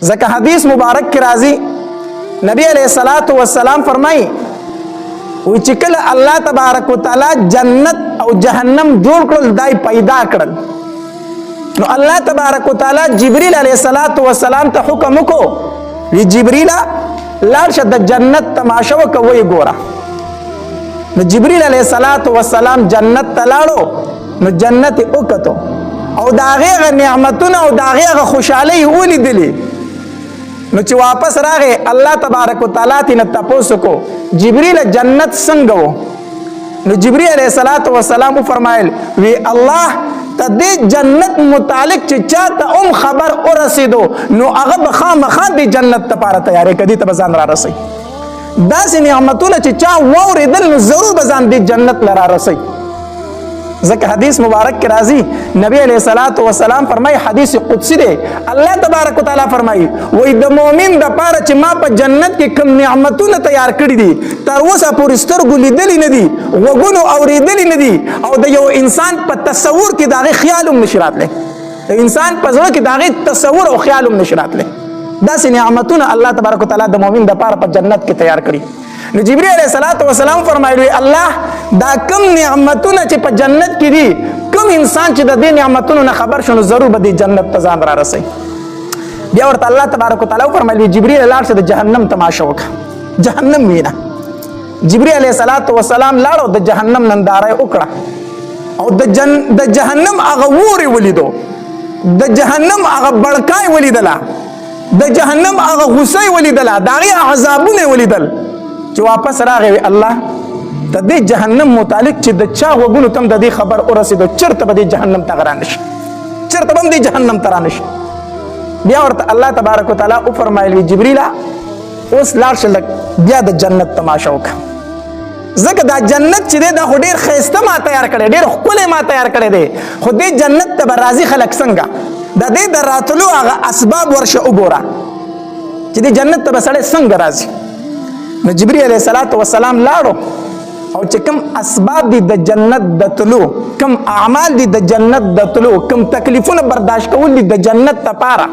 ځکه حدیث مبارک کې راځي نبی علیہ الصلوۃ والسلام فرمایي وی چې کله الله تبارک وتعالى جنت او جهنم جوړ کړل دای پیدا کړل نو الله تبارک وتعالى جبريل علیہ الصلوۃ والسلام ته حکم وکړو وی جبريل لاړ شه د جنت تماشا وکوي ګوره نو جبريل علیہ الصلوۃ والسلام جنت ته لاړو نو جنت وکړو او داغه نعمتونه او داغه خوشحالي ولیدلې نو چې واپس راغې الله تبارک وتعالى تینا تاسو کو جبريل جنت څنګه وو نو جبريل علیہ الصلوۃ والسلام فرمایل وی الله تدې جنت متعلق چې چاته خبر ورسېدو نو هغه بخامخا د جنت لپاره تیارې کړي ته ځان را رسي داسې نعمتونه چې چا ووریدل نو ضرور بزان د جنت لرا رسي ځکه حدیث مبارک کې راځي نبی علیہ الصلوۃ والسلام فرمایي حدیث قدسی دی الله تبارک وتعالى فرمایي وای د مؤمن د پاره چې ما په جنت کې کوم نعمتونه تیار کړی دي تر اوسه پورې سترګو لیدلې نه دي وګونو اورېدلې نه دي او د یو انسان په تصور کې داغه خیال هم نشي راتلی د انسان په زړه کې داغه تصور او خیال هم نشي راتلی داسې نعمتونه الله تبارک وتعالى د مؤمن د پاره په جنت کې تیار کړی نو جبريل علیہ الصلوۃ والسلام فرمایلی الله دا کم نعمتونه چې په جنت کې دي کم انسان چې د دې نعمتونو نه خبر شونه ضرور به د جنت ته ځان را رسي بیا ورته الله تبارک وتعالى فرمایلی جبريل لاړ شه د جهنم تماشا وکړه جهنم وینا جبريل علیہ الصلوۃ والسلام لاړو د جهنم ننداره وکړه او د جهنم هغه ووري ولیدو د جهنم هغه بړکای ولیدله د جهنم هغه غصه ولیدله داغه عذابونه ولیدل چې واپس راغی الله د دې جهنم متعلق چې د چا وګونو تم د دې خبر ورسېدو چرته به د جهنم ته غرانش چرته به د جهنم ته رانش بیا ورته الله تبارک وتعالى او فرمایلی جبريل اوس لاړ شه بیا د جنت تماشا وکړه ځکه دا جنت چې دا ډېر ښایسته ما تیار کړی ډېر ښکلی ما تیار کړی دی خو دې جنت ته به راځي خلک څنګه د دې د راتلو هغه اسباب ورشه وګوره چې دې جنت ته به سړی څنګه راځي نو جبريل علیہ الصلوۃ والسلام لاړو او چې کوم اسباب دي د جنت د تلو کوم اعمال دي د جنت د تلو کوم تکلیفونه برداشت کول دي د جنت لپاره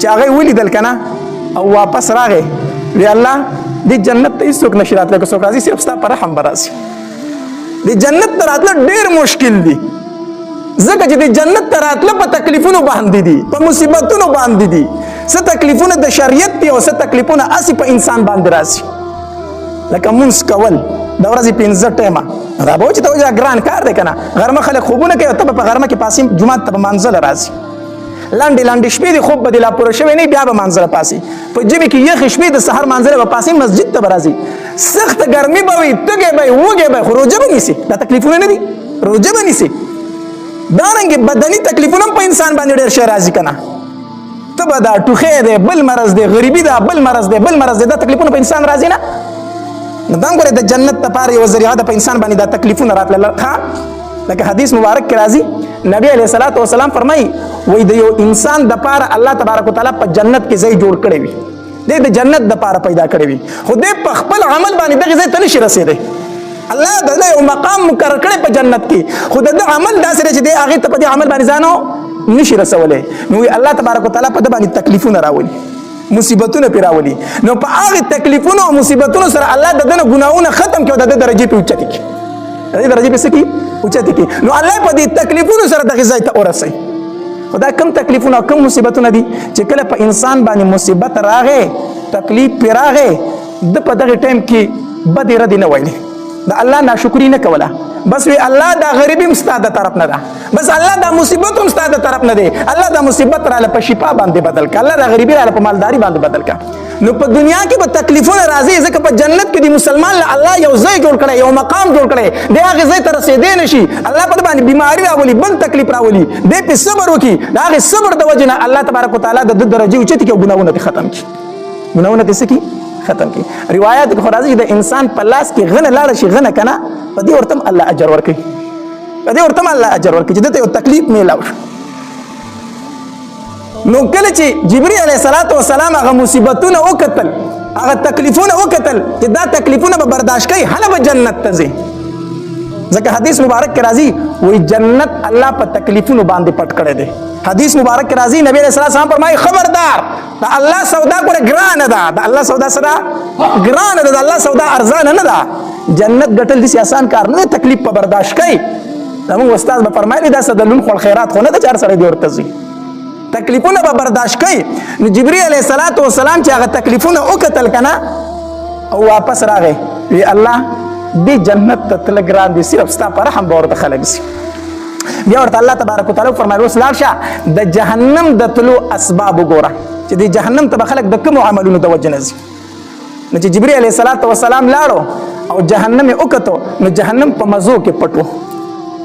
چې هغه ولیدل کنه او واپس راغی وی الله د جنت ته هیڅوک نشي راتلی که څوک راځي صرف ستا په رحم به راشي د جنت ته راتله ډېر مشکل دي ځکه چې د جنت ته راتله په تکلیفونو باندې دي په مصیبتونو باندې دي څه تکلیفونه د شریعت دي او څه تکلیفونه هسې په انسان باندې راشي لکه مونځ کول د ورځې 15 ټیمه دا به چې ته وایې ګران کار دی که نه غرمه خلک خوبونه کوي ته به په غرمه کې پاسې جومات ته به مانځله راځي لنډې لنډې شپې دي خوب به دې لا پوره شوی نه بیا به مانځله پاسې په ژمي کې یخې شپې د سهار مانځله به پاسې مسجد ته به راځي سخته ګرمي به وي تږی به وي وږی به خو روژه به نیسي دا تکلیفونه نه دي روژه به نیسي دارنګې بدني تکلیفونه هم په انسان باندې ډېر شی راځي که نه ته به دا ټوخی دی بل مرض دی غریبي ده بل مرض دی بل مرض دی دا تکلیفونه په انسان راځي نه نو دا ګوره د جنت لپاره یو ذریعه ده په انسان باندې دا تکلیفونه راتلل ښه لکه حدیث مبارک کې راځي نبی علیہ الصلوۃ والسلام فرمایي وایي د یو انسان دپاره الله تبارک وتعالی په جنت کې ځای جوړ کړی وي دی د جنت دپاره پیدا کړی وي خو دی په خپل عمل باندې دغې ځای ته نشي رسېدی الله د یو مقام مقرر کړی په جنت کې خو د ده عمل داسې دی چې دی هغې ته په دې عمل باندې ځانو نشي رسولی نو الله تبارک وتعالی په ده باندې تکلیفونه راولي مصیبتونه پی راولي نو په هغه تکلیفونو او مصیبتونو سره الله د دنه ګناهونه ختم کړي او د درجه په اوچتي کړي د درجه په سکی اوچتي کړي نو الله په دې تکلیفونو سره دغه ځای ته ورسي خدا کم تکلیفونه کم مصیبتونه دي چې کله په انسان باندې مصیبت راغې تکلیف پی راغې د په دغه ټیم کې بد اراده نه وایي د الله ناشکری نه کوله بس وی الله دا غریبی هم ستا د طرف نه ده بس الله دا مصیبت هم ستا د طرف نه دی الله دا مصیبت راله په شفا باندې بدل که الله دا غریبي راله په مالداري باندې بدل که نو په دنیا کې به تکلیفونه راځي ځکه په جنت کې د مسلمان له الله یو ځای جوړ کړی یو مقام جوړ کړی دی هغې ځای ته رسېدی نه شي الله په ده باندې بیماري راولي بل تکلیف راولي دی پې صبر وکړي د هغې صبر د وجې نه الله تبارک وتعالی د ده درجې اوچتې کړي او ګناهونه دې ختم کړي ګناهونه دې څه کړي ختم کړي روایت کې خو راځي چې د انسان په لاس کې غنه لاړه شي غنه که نه په دې ورته الله اجر ورکوي په دې ورته الله اجر ورکوي چې دته یو تکلیف میلاو شو نو کله چې جبرئیل علیه السلام هغه مصیبتونه وکتل هغه تکلیفونه وکتل چې دا تکلیفونه به برداشت کوي هله به جنت ته ځي ځکه حدیث مبارک کې راځي وی جنت الله په تکلیفونو باندې پټ کړی دی. حدیث مبارک کې راځي نبی رسول الله فرمایي خبردار دا الله سودا ګوره ګرانه ده، دا الله سودا سره ګرانه ده، دا الله سودا ارزانه نه ده. جنت ګټل دي آسان کار نه، تکلیف په برداشت کوي. زموږ استاد به فرمایلی دا سدلون خو خیرات خو نه ده چې هر سړی دې ورته ځي، تکلیفونه به برداشت کوي. نو جبرئیل علیه السلام چې هغه تکلیفونه وکتل کنه او واپس راغی وی الله دې جنت ته تل ګران دي، صرف ستا په رحم به ورته خلک سي. بیا ورته الله تبارک وتعالی فرمایي اوس لاړ شه د جهنم د تلو اسباب وګوره چې د جهنم ته به خلک د کومو عملونو د وجې نه ځي. نو چې جبرئیل علیه السلام لاړو او جهنم یې وکتو نو جهنم په مزو کې پټ و.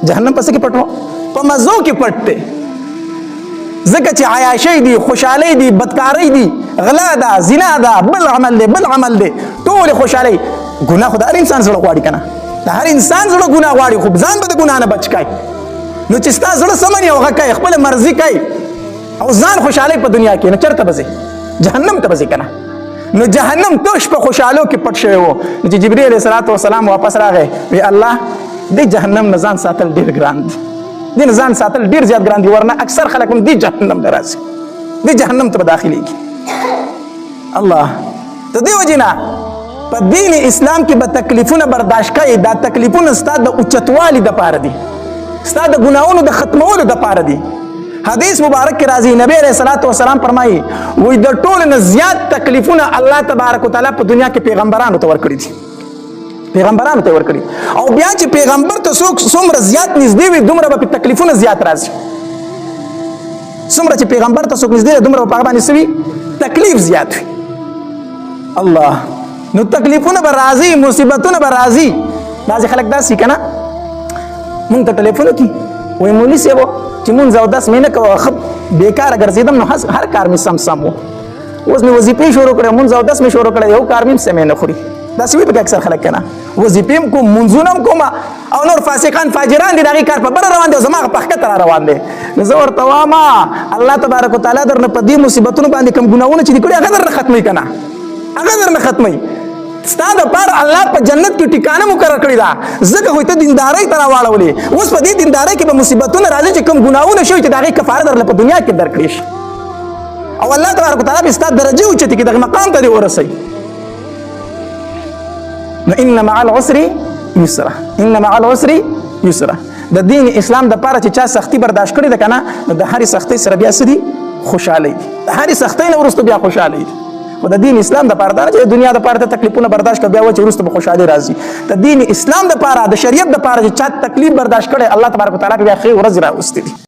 جهنم په څه کې پټ و؟ په مزو کې پټ دی. ځکه چې عیاشۍ دي، خوشحالۍ دي، بدکارۍ دي، غلا ده، زنا ده، بل عمل دی بل عمل دی، ټولې خوشحالۍ. ګناه خو د هر انسان زړه غواړي که نه؟ د هر انسان زړه ګناه غواړي، خو ځان به د ګناه نه بچ کوي. نو چې ستا زړه سمني هغه کوي، خپله مرضي کوي او ځان خوشحالۍ په دنیا کې، نو چېرته به ځې؟ جهنم ته به ځې که نه؟ نو جهنم توش په خوشحالو کې پټ شوی و. نو چې جبرئیل علیه السلام واپس راغی وی الله دې جهنم نه ځان ساتل ډېر ګران دي، دې نه ځان ساتل ډېر زیات ګران دي، ورنه اکثر خلک هم دې جهنم ته راځي، دې جهنم ته به داخلېږي. الله د دې وجې نه په دین اسلام کې به تکلیفونه برداشت کوي. دا تکلیفونه ستا د اوچتوالي دپاره دي، ستا د ګناهونو د ختمولو دپاره دي. حدیث مبارک کې راځي نبی علیه السلام فرمایي وی د ټولو نه زیات تکلیفونه الله تبارک وتعالی په دنیا کې پیغمبرانو ته ورکړي دي، پیغمبرانو ته ورکړي. او بیا چې پیغمبر ته څوک څومره زیات نږدې وي دومره به تکلیفونه زیات راځي. څومره چې پیغمبر ته څوک نږدې وي دومره به په هغه باندې څه وي؟ تکلیف زیات وي. الله نو تکلیفونه به راځي، مصیبتونه به راځي. بعضې خلک داسې که نه مونږ ته ټلیفون وکړي وایي مولي صاحب چې مونځ او دس مې نه کوه ښه بېکاره ګرځېدم نو هر کار مې سم و، اوس مې وظیفې شروع کړې مونځ او دس مې شروع کړی یو کار مې هم سمې نه خوري. داسې وي پکې اکثر خلک که نه وظیفې هم کوم مونځونه هم کوم او نور فاسقان فاجران دي د هغې کار په بره روان دی او زما هغه په ښکته را روان دی. نو زه ورته وایم الله تبارک وتعالی درنه په دې مصیبتونو باندې کوم ګناهونه چې دي کړي هغه درنه ختموي که نه؟ هغه درنه ختموي. ستا دپاره الله په جنت کې ټیکانه مقرر کړې ده، ځکه خو ته دیندارۍ ته راواړولې. اوس په دې دیندارۍ کې به مصیبتونه راځي چې کوم ګناهونه شوي چې د هغې کفاره درله په دنیا کې درکړې شي او الله تبارک وتعالی به ستا درجې اوچتې کړي، دغه مقام ته دې ورسوي. نو ان مع العسر یسرا، ان مع العسر یسرا. د دین اسلام دپاره چې چا سختي برداشت کړې ده که نه نو د هرې سختۍ سره بیا څه دي؟ خوشحالۍ دي. د هرې سختۍ نه وروسته بیا خوشحالۍ دي. خو د دین اسلام دپاره دا نه چې د دنیا دپاره ته تکلیفونه برداشت کړه بیا وایي چې وروسته به خوشحالي راځي. د دین اسلام دپاره د شریعت دپاره چې چا تکلیف برداشت کړی الله تبارک وتعالی بیا ښې ورځې راوستې دي.